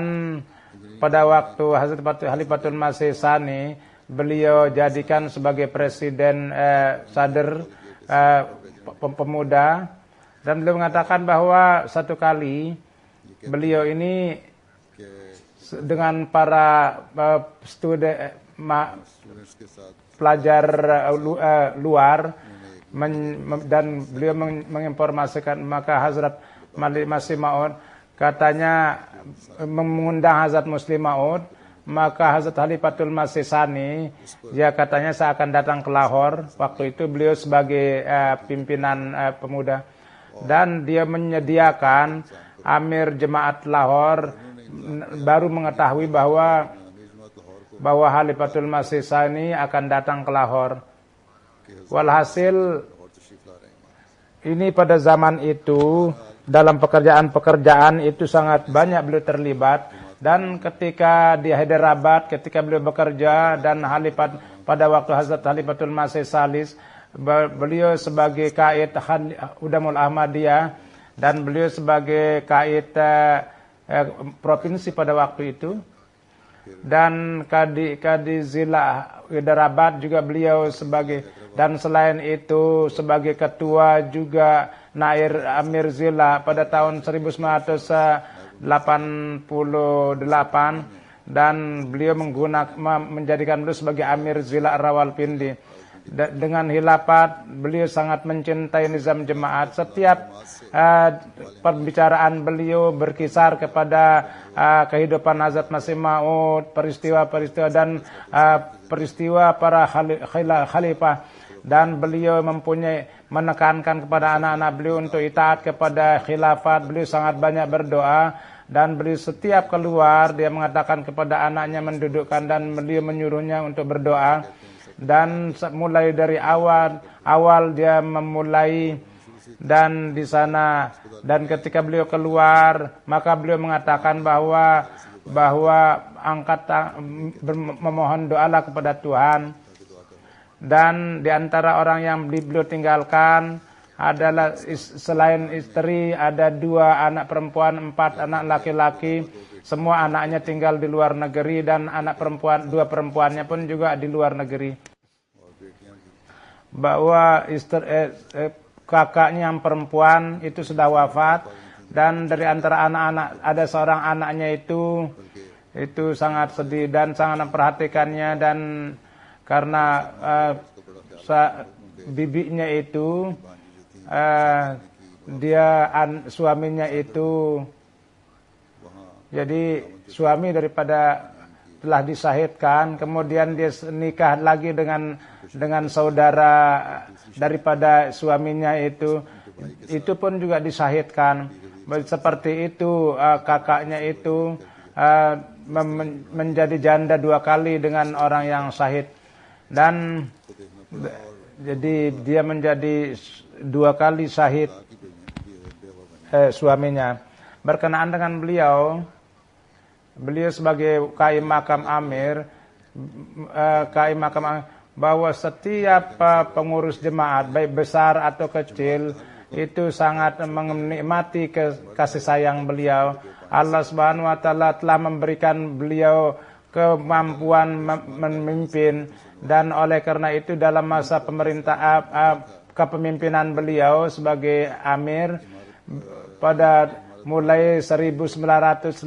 pada waktu Hazrat Khalifatul Masih Tsani beliau jadikan sebagai presiden sadr pemuda, dan beliau mengatakan bahwa satu kali beliau ini dengan para pelajar luar dan beliau menginformasikan, maka Hazrat Masih Maud katanya mengundang Hazrat Muslim Maud. Maka Hazrat Khalifatul Masih Tsani, dia katanya saya akan datang ke Lahore. Waktu itu beliau sebagai pimpinan pemuda, dan dia menyediakan Amir Jemaat Lahore baru mengetahui bahwa Khalifatul Masih Tsani akan datang ke Lahore. Walhasil ini pada zaman itu dalam pekerjaan itu sangat banyak beliau terlibat. Dan ketika di Hyderabad, ketika beliau bekerja dan pada waktu Hazrat Khalifatul Masih Salis, beliau sebagai kaid Udamul Ahmadiyah dan beliau sebagai kaid provinsi pada waktu itu, dan Kadi Zila Hyderabad juga beliau sebagai, dan selain itu sebagai ketua juga Nair Amir Zila pada tahun 1988, dan beliau menjadikan beliau sebagai Amir Zila Rawalpindi. Dengan khilafat beliau sangat mencintai nizam jemaat. Setiap perbicaraan beliau berkisar kepada kehidupan Hazrat Masih Maud, peristiwa-peristiwa dan peristiwa para khalifah, dan beliau menekankan kepada anak-anak beliau untuk itaat kepada khilafat. Beliau sangat banyak berdoa, dan beliau setiap keluar dia mengatakan kepada anaknya mendudukkan, dan beliau menyuruhnya untuk berdoa. Dan mulai dari awal dia memulai, dan di sana, dan ketika beliau keluar maka beliau mengatakan bahwa memohon doalah kepada Tuhan. Dan di antara orang yang beliau tinggalkan adalah selain istri ada 2 anak perempuan, 4 anak laki-laki. Semua anaknya tinggal di luar negeri, dan anak perempuan 2 perempuannya pun juga di luar negeri. Bahwa kakaknya yang perempuan itu sudah wafat, dan dari antara anak-anak ada seorang anaknya itu sangat sedih dan sangat memperhatikannya, dan karena bibinya itu suaminya itu, jadi suami daripada telah disahidkan, kemudian dia nikah lagi dengan saudara daripada suaminya itu pun juga disahidkan. Seperti itu kakaknya itu menjadi janda 2 kali dengan orang yang syahid, dan jadi dia menjadi 2 kali syahid suaminya. Berkenaan dengan beliau sebagai Qaim Makam Amir, bahwa setiap pengurus jemaat baik besar atau kecil itu sangat menikmati kasih sayang beliau. Allah Subhanahu wa taala telah memberikan beliau kemampuan memimpin, dan oleh karena itu dalam masa kepemimpinan beliau sebagai amir pada mulai 1998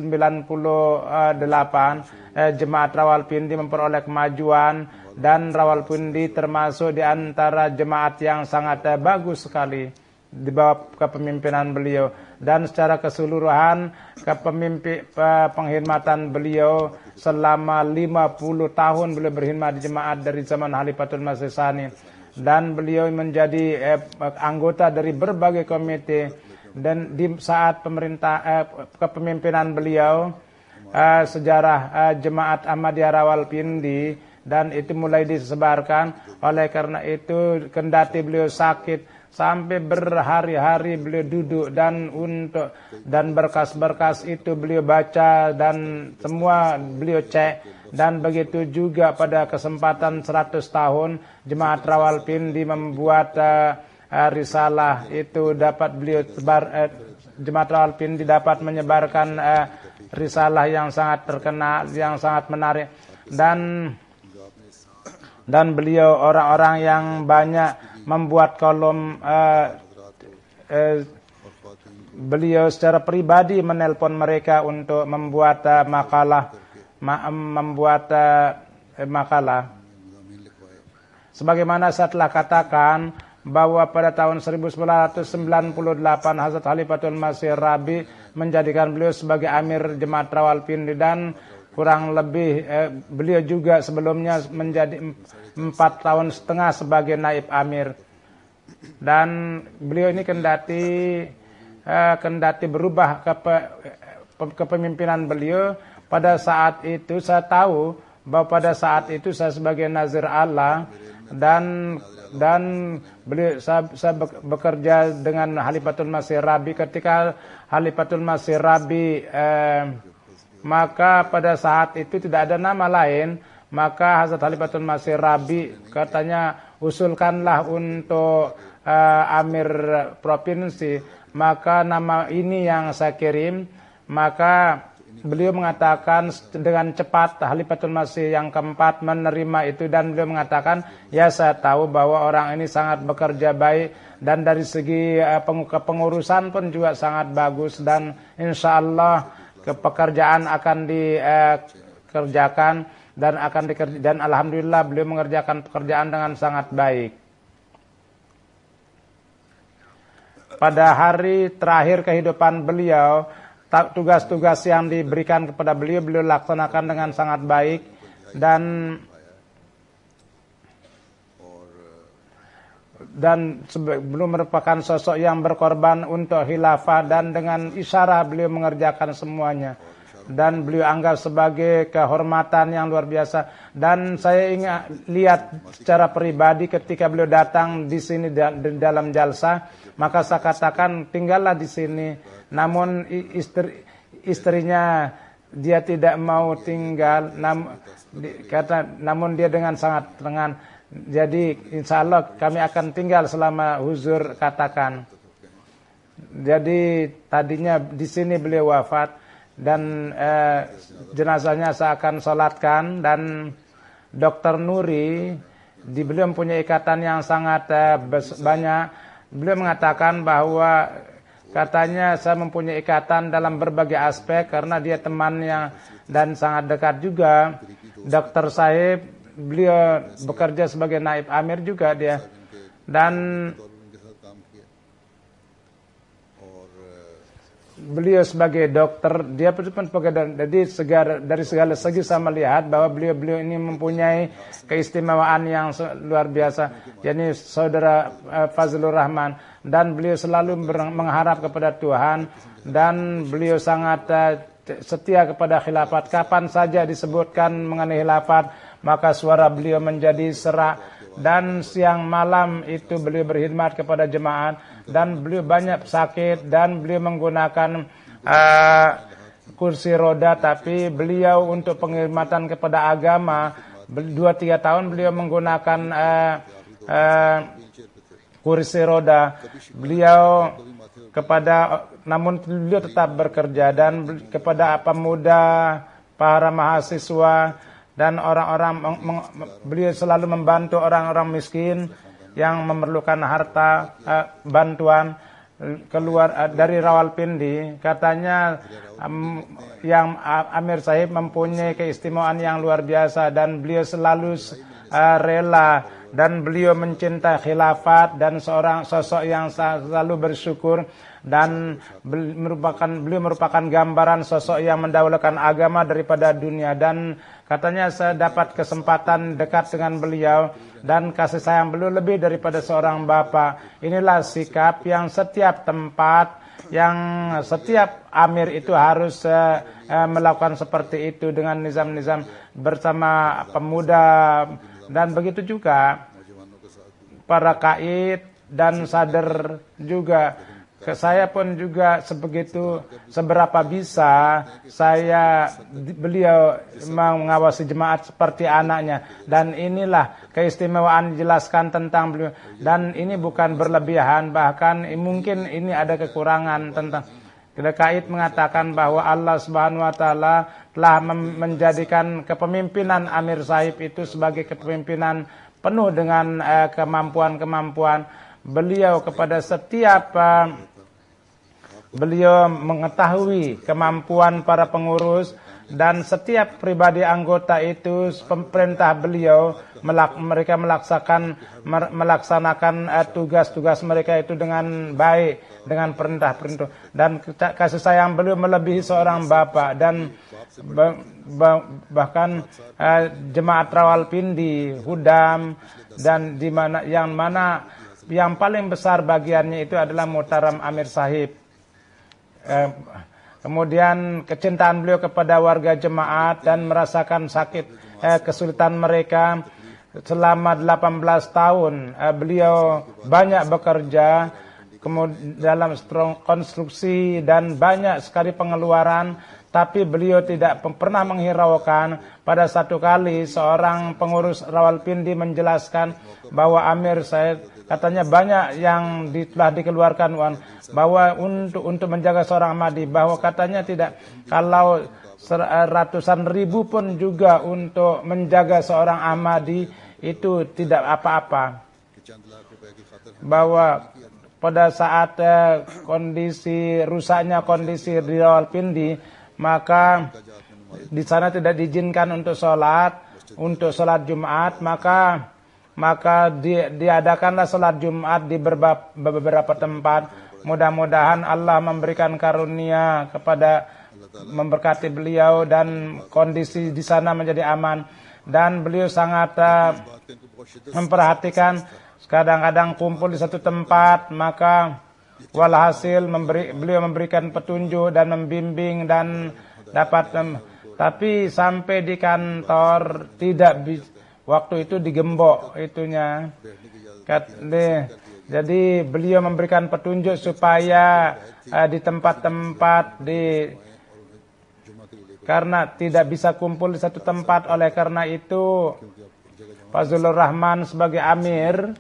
Jemaat Rawalpindi memperoleh kemajuan dan Rawalpindi termasuk di antara jemaat yang sangat bagus sekali di bawah kepemimpinan beliau, dan secara keseluruhan penghormatan beliau selama 50 tahun beliau berkhidmat di jemaat dari zaman Khalifatul Masih Tsani, dan beliau menjadi anggota dari berbagai komite. Dan di saat kepemimpinan beliau sejarah jemaat Ahmadiyah Rawalpindi dan itu mulai disebarkan. Oleh karena itu kendati beliau sakit sampai berhari-hari beliau duduk dan berkas-berkas itu beliau baca dan semua beliau cek, dan begitu juga pada kesempatan 100 tahun Jemaat Rawalpindi membuat risalah itu dapat beliau sebar. Jemaat Rawalpindi dapat menyebarkan risalah yang sangat terkenal, yang sangat menarik, dan beliau orang-orang yang banyak membuat kolom. Beliau secara pribadi menelpon mereka untuk membuat makalah. Sebagaimana saya telah katakan bahwa pada tahun 1998 Hazrat Khalifatul Masih Rabi menjadikan beliau sebagai Amir Jemaat Rawalpindi, dan kurang lebih beliau juga sebelumnya menjadi 4,5 tahun sebagai Naib Amir. Dan beliau ini kendati berubah kepemimpinan beliau. Pada saat itu saya tahu bahwa pada saat itu saya sebagai Nazir Allah dan beliau saya bekerja dengan Khalifatul Masih Rabi. Ketika Khalifatul Masih Rabi maka pada saat itu tidak ada nama lain, maka Hazrat Khalifatul Masih Rabi katanya usulkanlah untuk Amir Provinsi, maka nama ini yang saya kirim. Maka beliau mengatakan dengan cepat Khalifatul Masih yang keempat menerima itu, dan beliau mengatakan, ya saya tahu bahwa orang ini sangat bekerja baik dan dari segi kepengurusan pun juga sangat bagus, dan insya Allah pekerjaan akan dikerjakan dan alhamdulillah beliau mengerjakan pekerjaan dengan sangat baik. Pada hari terakhir kehidupan beliau, tugas-tugas yang diberikan kepada beliau laksanakan dengan sangat baik, dan belum merupakan sosok yang berkorban untuk khilafah, dan dengan isyarah beliau mengerjakan semuanya, dan beliau anggap sebagai kehormatan yang luar biasa. Dan saya lihat secara pribadi ketika beliau datang di sini dalam jalsa, maka saya katakan tinggallah di sini. Namun istrinya dia tidak mau tinggal, namun dia dengan sangat tenang. Jadi insya Allah kami akan tinggal selama huzur katakan. Jadi tadinya di sini beliau wafat, dan jenazahnya saya akan sholatkan, dan Dr. Nuri beliau mempunyai ikatan yang sangat banyak. Beliau mengatakan bahwa katanya saya mempunyai ikatan dalam berbagai aspek karena dia temannya dan sangat dekat juga. Dr. Sahib beliau bekerja sebagai Naib Amir juga dia, dan beliau sebagai dokter, dia pun sebagai, jadi dari segala segi saya melihat bahwa beliau ini mempunyai keistimewaan yang luar biasa. Jadi saudara Fazlur Rahman, dan beliau selalu mengharap kepada Tuhan, dan beliau sangat setia kepada khilafat. Kapan saja disebutkan mengenai khilafat, maka suara beliau menjadi serak, dan siang malam itu beliau berkhidmat kepada jemaat, dan beliau banyak sakit, dan beliau menggunakan kursi roda, tapi beliau untuk pengkhidmatan kepada agama 2-3 tahun beliau menggunakan kursi roda. Beliau namun beliau tetap bekerja, dan kepada pemuda, para mahasiswa, dan orang-orang, beliau selalu membantu orang-orang miskin yang memerlukan harta bantuan. keluar dari Rawalpindi, katanya yang Amir Sahib mempunyai keistimewaan yang luar biasa dan beliau selalu rela dan beliau mencintai khilafat dan seorang sosok yang selalu bersyukur dan beliau merupakan gambaran sosok yang mendahulukan agama daripada dunia. Dan katanya saya dapat kesempatan dekat dengan beliau dan kasih sayang beliau lebih daripada seorang bapak. Inilah sikap yang setiap tempat, yang setiap amir itu harus melakukan seperti itu dengan nizam-nizam bersama pemuda. Dan begitu juga para kaid dan sadar juga. Saya pun juga sebegitu, seberapa bisa beliau mengawasi jemaat seperti anaknya. Dan inilah keistimewaan dijelaskan tentang beliau. Dan ini bukan berlebihan, bahkan mungkin ini ada kekurangan tentang. Kaid mengatakan bahwa Allah Subhanahu wa taala telah menjadikan kepemimpinan Amir Sahib itu sebagai kepemimpinan penuh dengan kemampuan-kemampuan. Beliau kepada setiap beliau mengetahui kemampuan para pengurus dan setiap pribadi anggota itu perintah beliau mereka melaksanakan tugas-tugas mereka itu dengan baik, dengan perintah-perintah, dan kasih sayang beliau melebihi seorang bapak. Dan bahkan jemaat Rawalpindi, Hudam, dan yang paling besar bagiannya itu adalah Muhtaram Amir Sahib. Kemudian kecintaan beliau kepada warga jemaat dan merasakan sakit kesulitan mereka selama 18 tahun. Beliau banyak bekerja kemudian dalam konstruksi dan banyak sekali pengeluaran, tapi beliau tidak pernah menghiraukan. Pada satu kali seorang pengurus Rawalpindi menjelaskan bahwa Amir Said katanya banyak yang telah dikeluarkan uang bahwa untuk menjaga seorang Ahmadi, bahwa katanya tidak, kalau ratusan ribu pun juga untuk menjaga seorang Ahmadi itu tidak apa-apa. Bahwa pada saat rusaknya kondisi di Rawalpindi, maka di sana tidak diizinkan untuk sholat Jumat, maka diadakanlah sholat Jumat di beberapa tempat. Mudah-mudahan Allah memberikan karunia memberkati beliau dan kondisi di sana menjadi aman. Dan beliau sangat memperhatikan, kadang-kadang kumpul di satu tempat, maka walhasil beliau memberikan petunjuk dan membimbing dan tapi sampai di kantor waktu itu digembok itunya. Jadi beliau memberikan petunjuk supaya di tempat-tempat karena tidak bisa kumpul di satu tempat, oleh karena itu Fazlur Rahman sebagai amir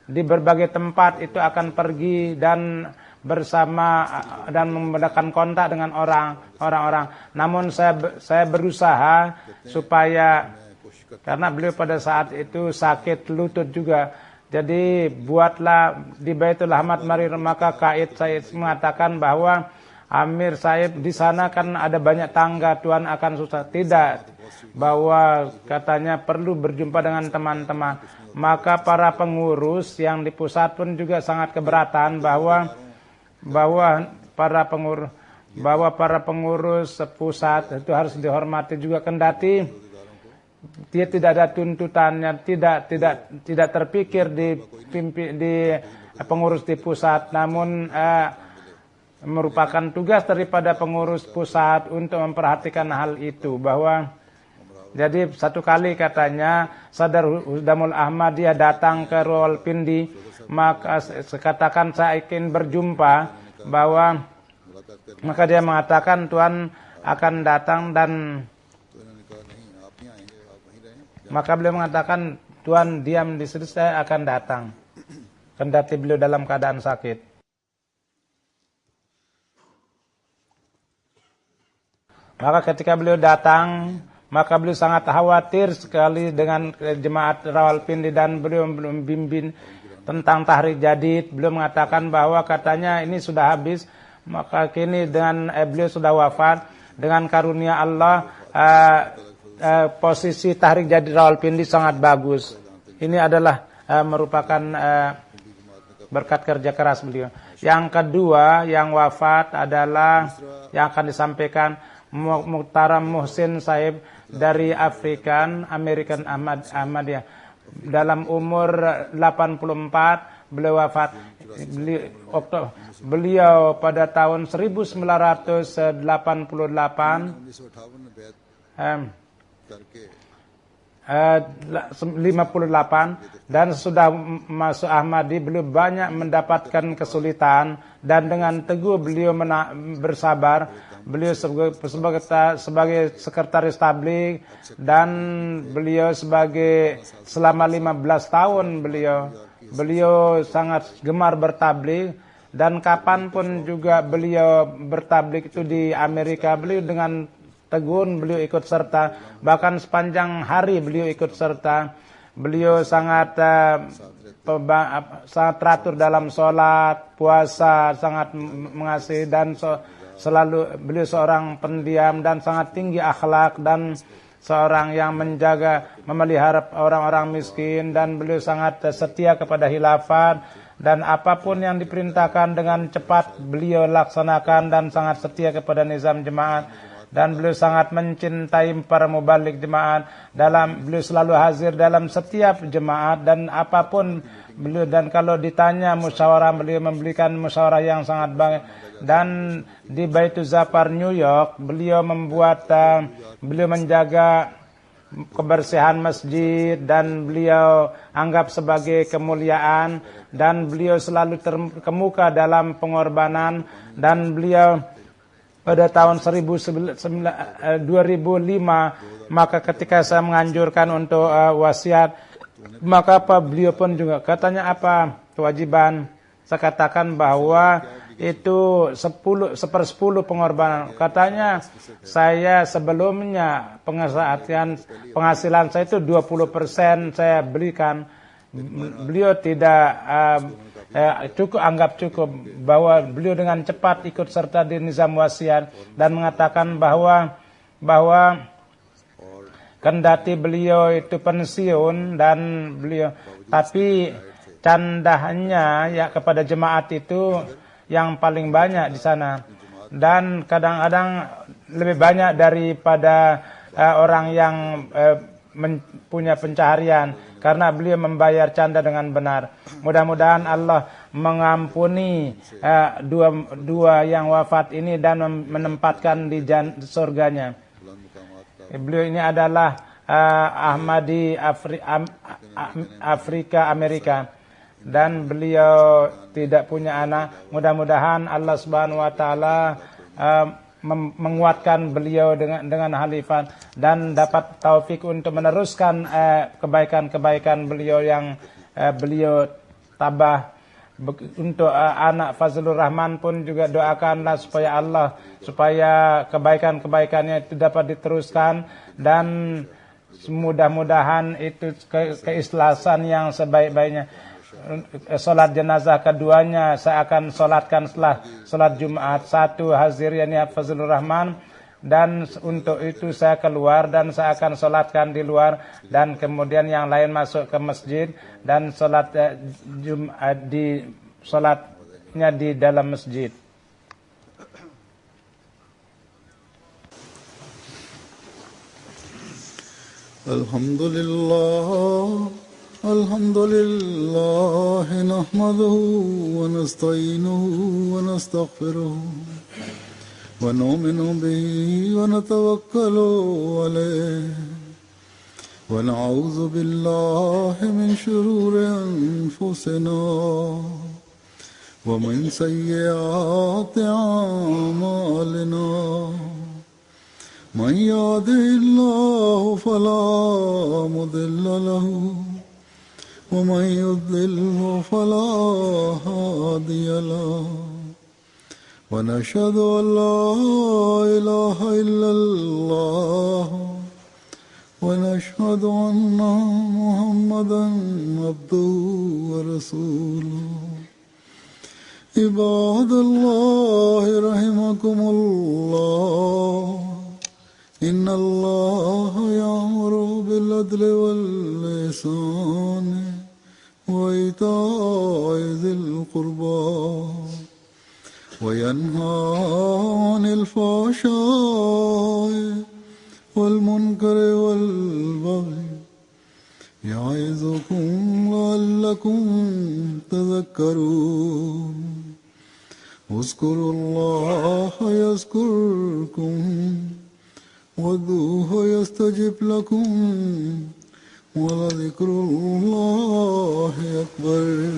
di berbagai tempat itu akan pergi dan bersama dan mengadakan kontak dengan orang-orang. Namun saya berusaha supaya, karena beliau pada saat itu sakit lutut juga, jadi buatlah di Baitul Ahmad Marir, maka Kaid Said mengatakan bahwa Amir Said di sana kan ada banyak tangga, Tuhan akan susah. Tidak, bahwa katanya perlu berjumpa dengan teman-teman. Maka para pengurus yang di pusat pun juga sangat keberatan bahwa para pengurus pusat itu harus dihormati juga, kendati dia tidak ada tuntutannya, tidak terpikir di pengurus di pusat, namun merupakan tugas daripada pengurus pusat untuk memperhatikan hal itu. Bahwa jadi satu kali katanya Sadar Hudamul Ahmadiyah datang ke Rawalpindi, maka katakan saya ingin berjumpa, maka dia mengatakan Tuhan akan datang, dan maka beliau mengatakan Tuhan diam di situ, saya akan datang, kendati beliau dalam keadaan sakit. Maka ketika beliau datang, maka beliau sangat khawatir sekali dengan jemaat Rawalpindi, dan beliau membimbing tentang Tahrik Jadid. Beliau mengatakan bahwa katanya ini sudah habis, maka kini dengan beliau sudah wafat, dengan karunia Allah posisi Tahrik Jadid Rawalpindi sangat bagus. Ini adalah merupakan berkat kerja keras beliau. Yang kedua yang wafat adalah yang akan disampaikan Muhtaram Muhsin Saib dari American Ahmadiyah. Dalam umur 84 beliau wafat. Beliau pada tahun 1988 58 dan sudah masuk Ahmadi, beliau banyak mendapatkan kesulitan dan dengan teguh beliau bersabar. Beliau sebagai sekretaris tabligh dan beliau selama 15 tahun beliau sangat gemar bertabligh, dan kapanpun juga beliau bertabligh itu di Amerika, beliau dengan tegun beliau ikut serta, bahkan sepanjang hari beliau ikut serta. Beliau sangat teratur dalam sholat, puasa, sangat mengasihi, dan selalu beliau seorang pendiam dan sangat tinggi akhlak, dan seorang yang memelihara orang-orang miskin, dan beliau sangat setia kepada khilafat, dan apapun yang diperintahkan dengan cepat beliau laksanakan, dan sangat setia kepada nizam jemaat. Dan beliau sangat mencintai para mubalik jemaat. Beliau selalu hadir dalam setiap jemaat dan apapun beliau, dan kalau ditanya musyawarah, beliau memberikan musyawarah yang sangat baik. Dan di Baitul Zafar New York beliau menjaga kebersihan masjid, dan beliau anggap sebagai kemuliaan, dan beliau selalu terkemuka dalam pengorbanan. Dan beliau pada tahun 2005, maka ketika saya menganjurkan untuk wasiat, maka beliau pun juga katanya apa kewajiban. Saya katakan bahwa itu 1/10 pengorbanan. Katanya saya sebelumnya penghasilan saya itu 20% saya berikan. Beliau tidak anggap cukup, bahwa beliau dengan cepat ikut serta di nizam wasiat dan mengatakan bahwa kendati beliau itu pensiun dan beliau, tapi candahnya ya kepada jemaat itu yang paling banyak di sana, dan kadang-kadang lebih banyak daripada orang yang punya pencaharian, karena beliau membayar canda dengan benar. Mudah-mudahan Allah mengampuni dua yang wafat ini dan menempatkan di surganya. Beliau ini adalah Ahmadi Afrika Amerika, dan beliau tidak punya anak. Mudah-mudahan Allah Subhanahu wa taala menguatkan beliau dengan khalifat dan dapat taufik untuk meneruskan kebaikan-kebaikan beliau yang beliau tabah. Untuk anak Fazlur Rahman pun juga doakanlah supaya kebaikan-kebaikannya itu dapat diteruskan, dan mudah-mudahan itu keikhlasan yang sebaik-baiknya. Salat jenazah keduanya saya akan salatkan setelah salat Jumat. Satu hadir yakni Fazlur Rahman, dan untuk itu saya keluar dan saya akan salatkan di luar, dan kemudian yang lain masuk ke masjid dan salat Jumat salatnya di dalam masjid. Alhamdulillah nahmaduhu wa nasta'inuhu wa nastaghfiruh wa nu'minu bihi wa natawakkalu alayhi wa na'udzu billahi min shururi anfusina wa min sayyiati a'malina. Man yahdihillahu fala mudilla lahu ومن يضلل فلا هادي له ونشهد أن لا إله إلا الله ونشهد أن محمدا عبده ورسوله عباد الله رحمكم الله إن الله يأمر بالعدل والإحسان وإيتاء ذي القربى وينهى عن الفحشاء والمنكر والبغي يعظكم لعلكم تذكرون اذكروا الله يذكركم وادعوه يستجب لكم ولذكر الله أكبر